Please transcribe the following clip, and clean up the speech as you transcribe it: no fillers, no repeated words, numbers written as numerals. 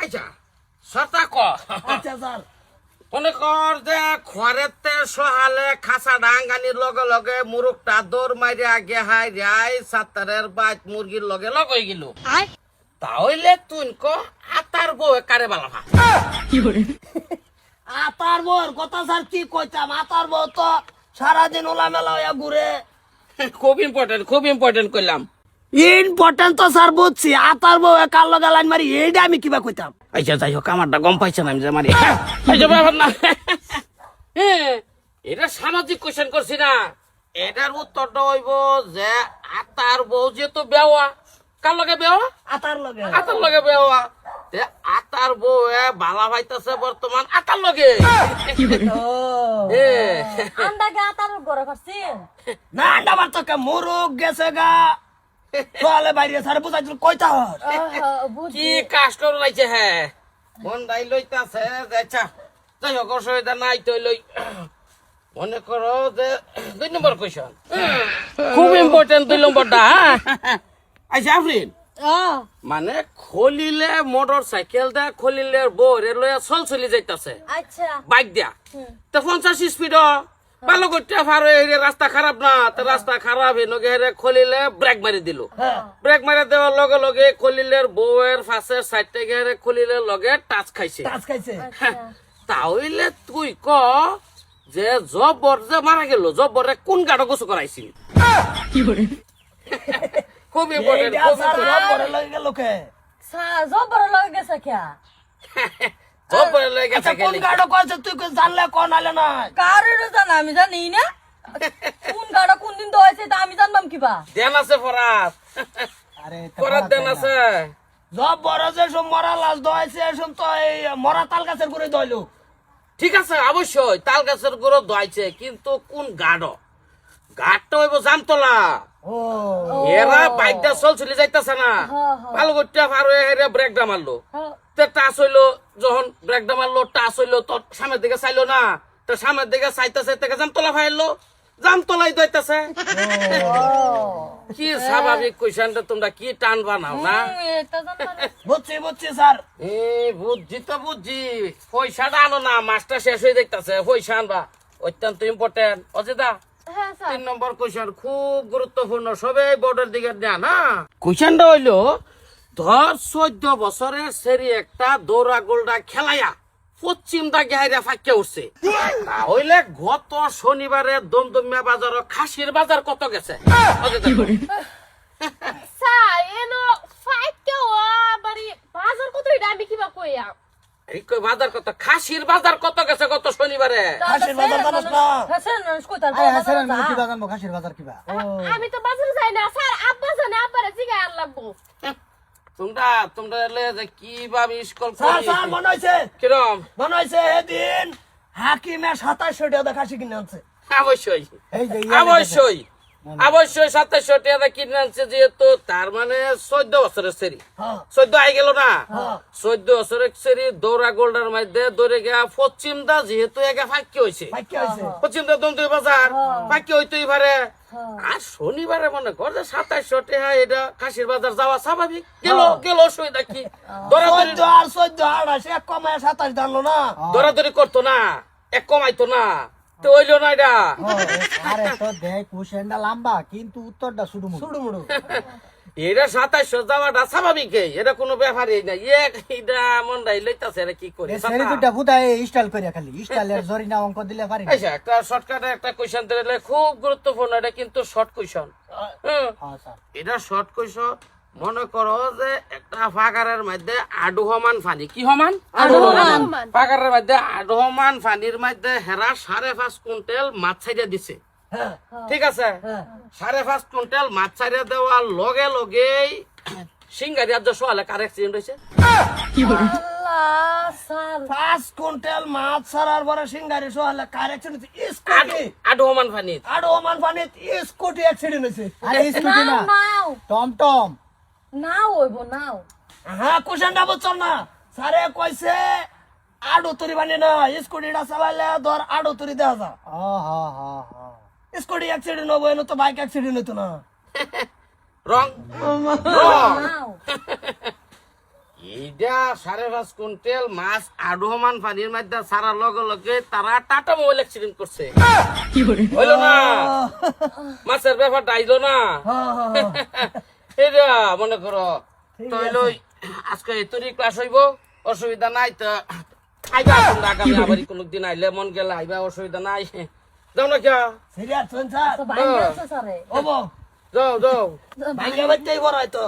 আচ্ছা সতা ক আচ্ছা স্যার মনে কর যে খড়েতে সহালে খাসা ডাঙ্গানির লগে লগে মুরুকটা দৌড় মারিয়া গেহাই রাই সাতারের বাইত মুরগির লগে লগই গেল তাহলে তুই ক আতার বউ কারে বালা আতার বউর কথা স্যার কি কইতাম আতার বউ তো সারাদিন ওলামেলা হইয়া ঘুরে খুব ইম্পর্টেন্ট করলাম ইম্পর্টেন্ট তো স্যার বুঝছি আতার বউ কার লগে লাইন মারি এইটা আমি কিবা কইতাম আচ্ছা যাই হোক আমারটা গম পাইছে না আমি যে মারি আচ্ছা ব্যাপার না এটা সামাজিক কোশ্চেন করছি না এটার উত্তরটা হইব যে আতার বউ যেহেতু বেওয়া কার লগে বেওয়া আতার লগে আতার লগে বেওয়া আতার বউ বালা ভাইতাছে বর্তমান আতার লগে আন্দাকে আতার ঘরে করছিস না আমার তো মুরুক গেছে গা তোলে বাইরে স্যার বুঝাইছিল কইতা হর কি কাষ্ট লাইছে হ্যাঁ মন দাই লইতাছে আচ্ছা যাই হোক অসুবিধা নাই তো লই মনে করো যে 2 নম্বর কোয়েশ্চন খুব ইম্পর্টেন্ট 2 নম্বরটা আচ্ছা আফরিন মানে খলিলে মোটর সাইকেল দা খলিলে বউরে লইয়া চলি যাইতাছে আচ্ছা বাইক দিয়া তো 50 স্পিড ভালো করতে পারো রাস্তা খারাপ না তো রাস্তা খারাপ এনগে খলিলে ব্রেক মারি দিল ব্রেক মারি দেওয়ার লগে লগে খলিলের বউয়ের ফাঁসের সাইড থেকে খলিলের লগে টাচ খাইছে তাহলে তুই ক যে জব্বর যে মারা গেল জব্বরে কোন গাড়ো গোসু করাইছিল খুব ইম্পর্টেন্ট লোকে জব্বর লগে গেছে কে জব্বরে লগে গেছে কোন গাড়ো কইছে তুই জানলে কোন আলে না কারের জানা আমি জানি না কোন গাড়া কোন দিন দইছে তা আমি জানলাম কিবা দেন আছে ফরাত আরে ফরাত দেন আছে জব্বর যে সব মরা লাশ দইছে সব তো এই মরা তাল গাছের করে দইলো ঠিক আছে অবশ্যই তাল গাছের গুঁড়ো দোয়াইছে কিন্তু কোন গাড়ো গাড়টা হইব জামতলা এরা বাইকটা চলি যাইতাছে না ভালো করতে পারো এরা ব্রেকটা মারলো টাচ হইলো যখন ব্রেকটা মারলো টাচ হইলো তো সামনের দিকে চাইলো না তো সামনের দিকে চাইতেছে থেকে জামতলা ফাইলো জামতলাই দইতাছে কি স্বাভাবিক কোয়েশ্চনটা তোমরা কি টান বানাও না বুঝছি স্যার বুঝছি তো বুঝছি পয়সাটা আনো না মাছটা শেষ হয়ে দেখতেছে পয়সা আনবা অত্যন্ত ইম্পর্টেন্ট অজিদা 3 নম্বর কোয়েশ্চন খুব গুরুত্বপূর্ণ সবাই বোর্ডের দিকে দেন না কোয়েশ্চনটা হইলো ধর 14 বছরের সেরি একটা দৌড়া গোলটা খেলাইয়া পশ্চিম দা গেহাইরা ফাঁকে উঠছে তাহলে গত শনিবারে দমদমিয়া বাজার খাসির বাজার কত গেছে স্যার এনো ফাইটকে ও বাড়ি বাজার কত এটা আমি কিবা কইয়া এই কই বাজার কত খাসির বাজার কত গেছে গত শনিবারে খাসির বাজার জানোস না হাসান কইতার হাসান আমি কিবা জানবো খাসির বাজার কিবা আমি তো বাজারে যাই না স্যার আব্বা জানে আব্বারে জিগায় আর লাগবো তোমরা যে কি ভাবে স্কুল স্যার মনে হইছে কিরম মনে হইছে এদিন হাকিমে 2700 টাকা খাসি কিনে আনছে অবশ্যই এই যে অবশ্যই 2700 টাকা কিনে আনছে যেহেতু তার মানে 14 বছরের সেরি 14 আই গেল না 14 বছরের সেরি দৌড়া গোল্ডার মধ্যে দৌড়ে গিয়া পশ্চিম দা যেহেতু একা ফাঁকি হয়েছে পশ্চিম দা দমদমি বাজার ফাঁকি হইতেই পারে আর শনিবারে মনে কর যে 2700 টাকা এটা খাসির বাজার যাওয়া স্বাভাবিক গেল অসুবিধা কি এক কমায় 27 দাঁড়লো না দৌড়াদৌড়ি করতো না এক কমাইতো না তো হইলো না এটা আরে তো দেখ কোশ্চেনটা লম্বা কিন্তু উত্তরটা সুড়ুমুড়ু এটা 2700 যাওয়াটা স্বাভাবিক এটা কোনো ব্যাপারই না এটা মন রাই লইতাছে এটা কি করে দুটা ফুটায় স্টাইল করিয়া খালি স্টাইলের জরিনা অঙ্ক দিলে পারি আচ্ছা একটা শর্টকাটে একটা কোশ্চেন দিলে খুব গুরুত্বপূর্ণ এটা কিন্তু শর্ট কোশ্চেন এটা শর্ট কোশ্চেন মনে করো যে একটা ফাগারের মধ্যে আডু সমান পানি কি সমান ফাগারের মধ্যে আডু সমান পানির মধ্যে হেরা 5.5 কুইন্টাল মাছ ছাইড়া দিছে ঠিক আছে 5.5 কুইন্টাল মাছ ছাইড়া দেওয়ার লগে লগেই সিঙ্গারিয়া যে সোয়ালে কার অ্যাক্সিডেন্ট হয়েছে 5 কুইন্টাল মাছ ছাড়ার পরে সিঙ্গারি সোহালে কার অ্যাক্সিডেন্ট আডু সমান পানি স্কুটি অ্যাক্সিডেন্ট হয়েছে আরে স্কুটি না টমটম নাও হইব নাও হ্যাঁ কোশ্চেনটা বুঝছ না স্যারে কইছে আডু তরি বানি না স্কুটিটা চালাইলে ধর আডু তরি দেওয়া যা স্কুটি অ্যাক্সিডেন্ট হবো না তো বাইক অ্যাক্সিডেন্ট হইতো না রং নাও এইটা 5.5 কুইন্টাল মাছ আডু সমান পানির মধ্যে ছাড়ার লগে লগে তারা টাটা মোবাইল অ্যাক্সিডেন্ট করছে হইলো না মাছের ব্যাপারটা আইলো না এটা মনে করো তো হইলো আজকে এতরি ক্লাস হইব অসুবিধা নাই তো আইবা তোমরা আগামী আবার কোনদিন আইলে মন গেলে আইবা অসুবিধা নাই যাও না কে সিরিয়াস শুন স্যার তো ভাই আছে স্যারে ওবো যাও যাও ভাইয়া বাচ্চাই বড় হয়তো